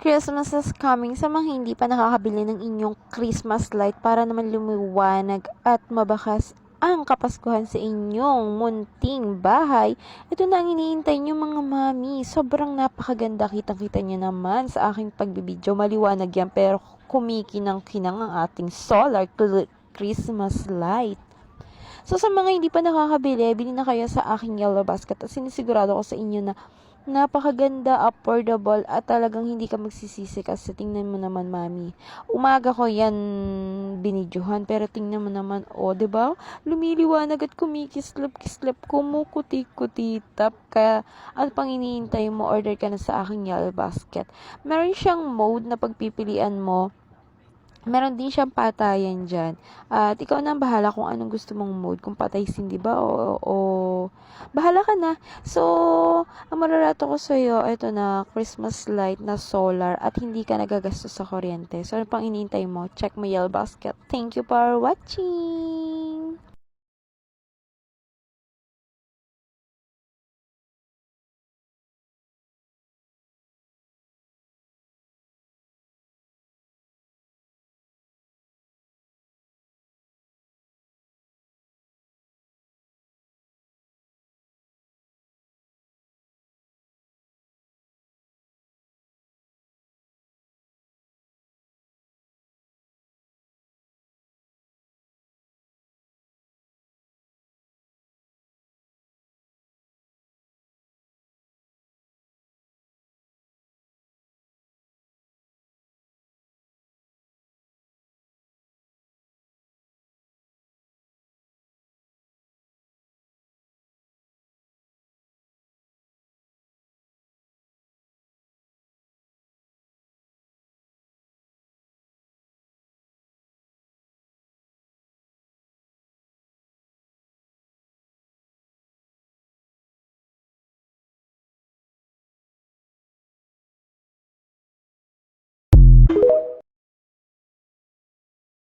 Christmas is coming. Sa mga hindi pa nakakabili ng inyong Christmas light para naman lumiwanag at mabakas ang kapaskuhan sa inyong munting bahay. Ito na ang iniintay nyo mga mami. Sobrang napakaganda. Kitang-kita nyo naman sa aking pagbibideo. Maliwanag yan pero kumikinang-kinang ang ating solar Christmas light. So, sa mga hindi pa nakakabili, bili na kayo sa aking yellow basket at sinisigurado ko sa inyo na napakaganda, affordable, at talagang hindi ka magsisisi kasi tingnan mo naman, mami. Umaga ko yan binidyohan, pero tingnan mo naman, diba? Lumiliwanag at kumikislap-kislap, kumukuti-kuti-tap. Kaya, ano pang iniintay mo? Order ka na sa aking yellow basket. Meron siyang mode na pagpipilian mo. Meron din siyang patayan dyan. At ikaw na ang bahala kung anong gusto mong mode. Kung patay scene, diba? O bahala ka na. So, ang mararato ko sa'yo, ito na, Christmas light na solar at hindi ka nagagastos sa kuryente. So, ano pang iniintay mo? Check mo yellow basket. Thank you for watching!